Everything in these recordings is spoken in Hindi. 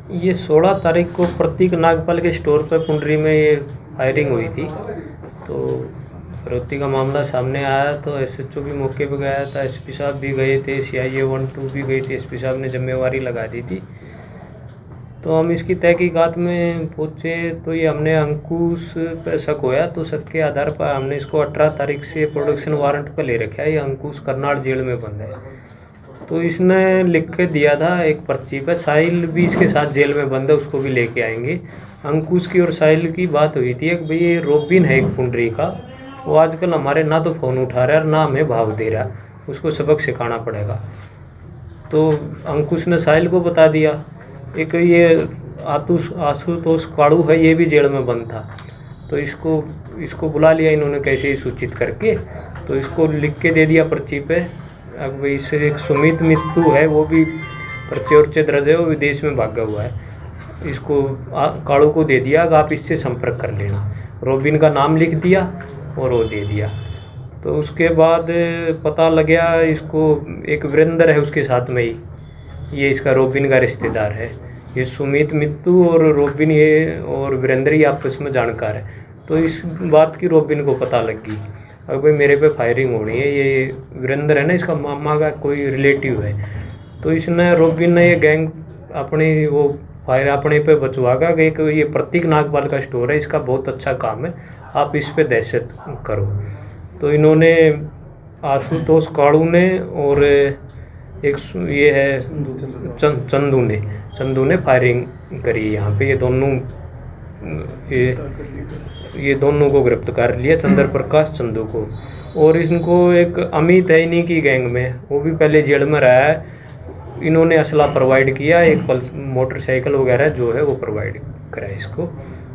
ये 16 तारीख को प्रतीक नागपाल के स्टोर पर पुंडरी में ये फायरिंग हुई थी। तो फिरौती का मामला सामने आया तो एसएचओ भी मौके पर गया था, एसपी साहब भी गए थे, सीआईए 1-2 भी गई थी, एसपी साहब ने जिम्मेवारी लगा दी थी। तो हम इसकी तहकीकात में पहुँचे तो ये हमने अंकुश पे शक होया, तो शक के आधार पर हमने इसको 18 तारीख से प्रोडक्शन वारंट पर ले रखा है। ये अंकुश करनाल जेल में बंद है। तो इसने लिख के दिया था एक पर्ची पे, साहिल भी इसके साथ जेल में बंद है, उसको भी लेके आएंगे। अंकुश की और साहिल की बात हुई थी कि भाई ये रोबिन है एक पुंडरी का, वो आजकल हमारे ना तो फ़ोन उठा रहा है और ना हमें भाव दे रहा, उसको सबक सिखाना पड़ेगा। तो अंकुश ने साहिल को बता दिया। एक ये आशुतोष काड़ू है, ये भी जेल में बंद था। तो इसको बुला लिया इन्होंने कैसे ही सूचित करके, तो इसको लिख के दे दिया पर्ची पे। अब इससे एक सुमित मित्तू है, वो भी पर्चे उर्चे दर्ज है, वो विदेश में भागा हुआ है। इसको काड़ू को दे दिया कि आप इससे संपर्क कर लेना। रोबिन का नाम लिख दिया और वो दे दिया। तो उसके बाद पता लग गया इसको एक वीरेंद्र है उसके साथ में ही, ये इसका रोबिन का रिश्तेदार है। ये सुमित मित्तू और रोबिन ये और वीरेंद्र ही आपस में जानकार है। तो इस बात की रोबिन को पता लग गई, अब भाई मेरे पे फायरिंग होनी है। ये वीरेंद्र है ना, इसका मामा का कोई रिलेटिव है। तो इसने रोबिन ने ये गैंग अपनी वो फायर अपने पे बचवागा कि एक ये प्रतीक नागपाल का स्टोर है, इसका बहुत अच्छा काम है, आप इस पे दहशत करो। तो इन्होंने आशुतोष काड़ू ने और एक ये है चंदू ने फायरिंग करी यहाँ पे। ये दोनों को गिरफ्तार कर लिया, चंद्र प्रकाश चंदू को। और इनको एक अमित है इन्हीं की गैंग में, वो भी पहले जेल में रहा है। इन्होंने असला प्रोवाइड किया, एक मोटरसाइकिल वगैरह जो है वो प्रोवाइड करा इसको।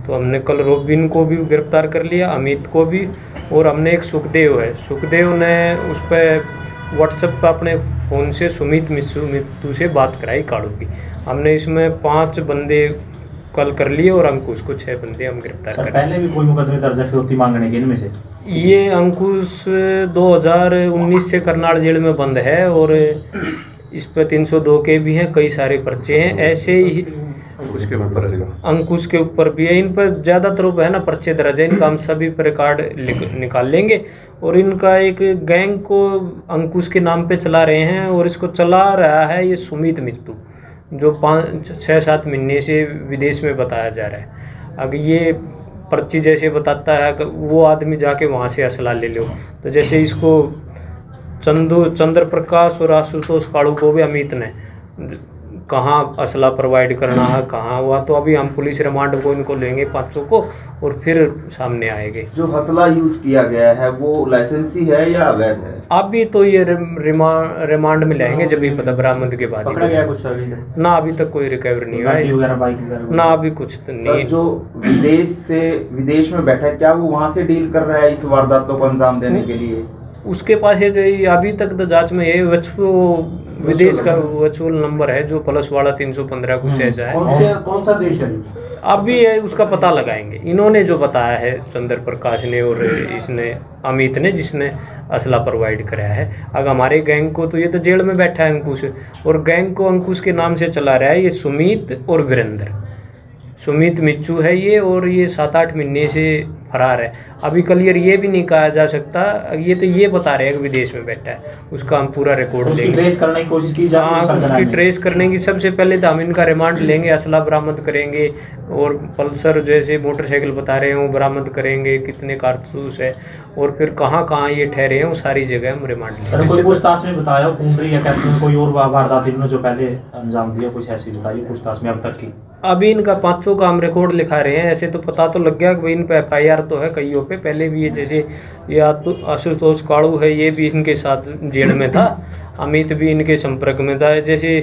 तो हमने कल रोबिन को भी गिरफ्तार कर लिया, अमित को भी। और हमने एक सुखदेव है, सुखदेव ने उस पर व्हाट्सएप पर अपने फ़ोन से सुमित मित्तू से बात कराई काड़ू की। हमने इसमें 5 बंदे कल कर लिए और अंकुश को 6 बंदे हम गिरफ्तार कर। पहले भी कोई मुकदमे दर्ज है फिरौती मांगने के इनमें से? ये अंकुश 2019 से करनाल जेल में बंद है और इस पर 302 के भी हैं, कई सारे पर्चे हैं। ऐसे ही अंकुश के ऊपर भी है, इन पर ज़्यादातर है ना पर्चे दर्ज है। इनका हम सभी पर रिकॉर्ड निकाल लेंगे। और इनका एक गैंग को अंकुश के नाम पे चला रहे हैं और इसको चला रहा है ये सुमित मित्तू, जो 5-6-7 महीने से विदेश में बताया जा रहा है। अगर ये पर्ची जैसे बताता है कि वो आदमी जाके वहाँ से असला ले लो, तो जैसे इसको चंद्र प्रकाश और आशुतोष काड़ू को भी अमित ने कहाँ असला प्रोवाइड करना है, कहाँ हुआ, तो अभी हम पुलिस रिमांड को इनको लेंगे 5 को और फिर सामने आएंगे। जो हसला यूज किया गया है वो लाइसेंसी है या अवैध है? अभी तो ये रिमांड में लेंगे, जब भी पता बरामद के बाद पकड़ा गया कुछ ना, अभी तक कोई रिकवर नहीं हुआ ना, अभी कुछ तो नहीं। जो विदेश में बैठा है, क्या वो वहाँ से डील कर रहा है इस वारदातों को अंजाम देने के लिए? उसके पास एक अभी तक तो जांच में ये विदेश का वर्चुअल नंबर है जो प्लस वाला 315 कुछ ऐसा है। कौन सा देश है? अभी है उसका पता लगाएंगे। इन्होंने जो बताया है चंद्र प्रकाश ने और इसने अमित ने, जिसने असला प्रोवाइड कराया है। अगर हमारे गैंग को, तो ये तो जेल में बैठा है अंकुश, और गैंग को अंकुश के नाम से चला रहा है ये सुमित और वीरेंद्र। सुमित मिच्चू है ये, और ये 7-8 महीने से फरार है। अभी क्लियर ये भी नहीं कहा जा सकता, ये तो ये बता रहे हैं कि विदेश में बैठा है। उसका हम पूरा रिकॉर्ड देंगे, ट्रेस करने की कोशिश की जाए। हाँ, उसकी ट्रेस करने की सबसे पहले तो हम इनका रिमांड लेंगे, असला बरामद करेंगे और पल्सर जैसे मोटरसाइकिल बता रहे हैं वो बरामद करेंगे, कितने कारतूस है और फिर कहाँ कहाँ ये ठहरे हैं वो सारी जगह हम रिमांड लेंगे। कोई पूछताछ में बताया पुंडरी या कैप्टन कोई और वारदात इन्होंने जो पहले अंजाम दिया, कुछ ऐसी बताइए पूछताछ में अब तक की? अभी इनका 5 का हम रिकॉर्ड लिखा रहे हैं। ऐसे तो पता तो लग गया कि इन पे FIR तो है कईयों पे, पहले भी ये जैसे ये आशुतोष काड़ू है ये भी इनके साथ जेल में था, अमित भी इनके संपर्क में था, जैसे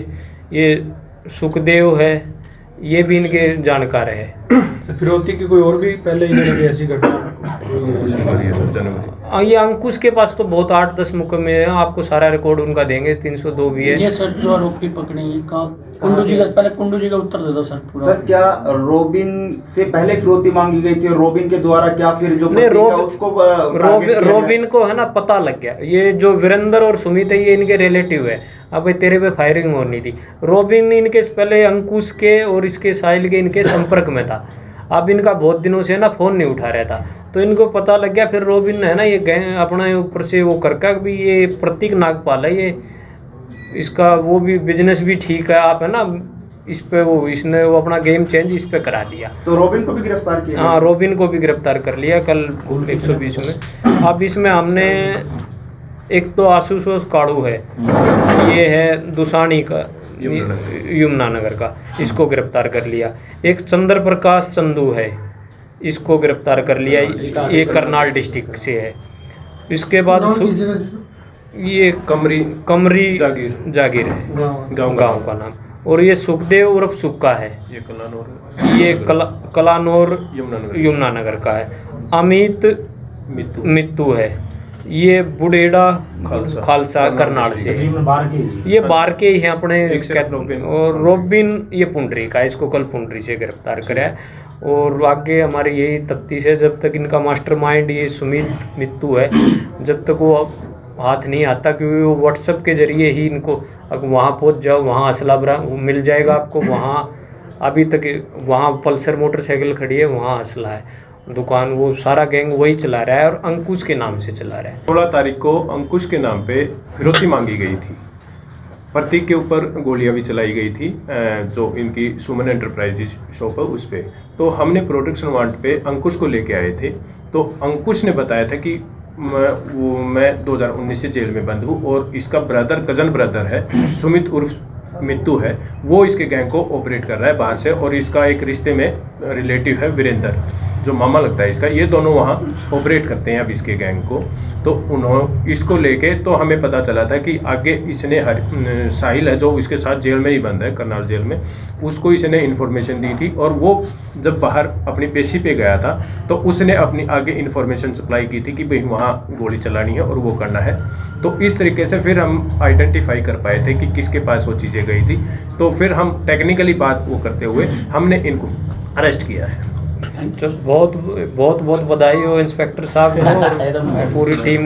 ये सुखदेव है ये भी इनके जानकार है। फिरौती की कोई और भी पहले इन्होंने ऐसी घटना? ये अंकुश के पास तो बहुत 8-10 मुकदमे हैं, आपको सारा रिकॉर्ड उनका देंगे। 302 भी है। ये सर जो आरोपी पकड़े हैं कुंडू जी का, पहले कुंडू जी का उत्तर दे दो सर पूरा। सर क्या रोबिन से पहले फिरौती मांगी गई थी और रोबिन के द्वारा क्या फिर जो रोबिन को है ना पता लग गया, ये जो वीरेंद्र और सुमित है ये इनके रिलेटिव है। अब भाई तेरे पे फायरिंग होनी थी। रॉबिन इनके पहले अंकुश के और इसके साहिल के इनके संपर्क में था। अब इनका बहुत दिनों से ना फ़ोन नहीं उठा रहा था, तो इनको पता लग गया। फिर रॉबिन है ना ये गए अपना ऊपर से वो करके भी ये प्रतीक नागपाल है, ये इसका वो भी बिजनेस भी ठीक है, आप है ना इस पे वो इसने वो अपना गेम चेंज इस पे करा दिया। तो रॉबिन को भी गिरफ्तार किया? हाँ, रॉबिन को भी गिरफ्तार कर लिया कल 120 में। अब इसमें हमने एक तो आशुतोष काड़ू है, ये है दुसानी का यमुनानगर का, इसको गिरफ्तार कर लिया। एक चंद्र प्रकाश चंदू है, इसको गिरफ्तार कर लिया, ये करनाल डिस्ट्रिक्ट से है। इसके बाद ये कमरी जागीर है गांव का नाम, और ये सुखदेव उर्फ सुक्का है, ये कलानौर यमुनानगर का है। अमित मित्तू है, ये बुडेड़ा खालसा करनाल से है, ये बार के ही हैं अपने। और रॉबिन ये पुंडरी का है, इसको कल पुंडरी से गिरफ्तार करा है। और आगे हमारी यही तफ्तीश है, जब तक इनका मास्टरमाइंड ये सुमित मित्तू है, जब तक वो हाथ नहीं आता, क्योंकि वो व्हाट्सएप के जरिए ही इनको अब वहाँ पहुँच जाओ, वहाँ असला मिल जाएगा आपको। वहाँ अभी तक वहाँ पल्सर मोटरसाइकिल खड़ी है, वहाँ असला है, दुकान वो सारा गैंग वही चला रहा है और अंकुश के नाम से चला रहा है। 16 तारीख को अंकुश के नाम पे फिरौती मांगी गई थी, प्रतीक के ऊपर गोलियां भी चलाई गई थी, जो इनकी सुमन एंटरप्राइजेज शॉप है उस पर। तो हमने प्रोटेक्शन वारंट पे अंकुश को लेके आए थे। तो अंकुश ने बताया था कि मैं 2019 से जेल में बंद हूँ, और इसका कजन ब्रदर है सुमित उर्फ मित्तू है, वो इसके गैंग को ऑपरेट कर रहा है बाहर से, और इसका एक रिश्ते में रिलेटिव है वीरेंद्र, जो मामा लगता है इसका। ये दोनों वहाँ ऑपरेट करते हैं अब इसके गैंग को। तो उन्होंने इसको लेके, तो हमें पता चला था कि आगे इसने साहिल है जो इसके साथ जेल में ही बंद है, करनाल जेल में, उसको इसने इन्फॉर्मेशन दी थी। और वो जब बाहर अपनी पेशी पे गया था, तो उसने अपनी आगे इन्फॉर्मेशन सप्लाई की थी कि भाई वहाँ गोली चलानी है और वो करना है। तो इस तरीके से फिर हम आइडेंटिफाई कर पाए थे कि किसके पास वो चीज़ें गई थी। तो फिर हम टेक्निकली बात वो करते हुए हमने इनको अरेस्ट किया है। बहुत बहुत बधाई हो इंस्पेक्टर साहब को और पूरी टीम।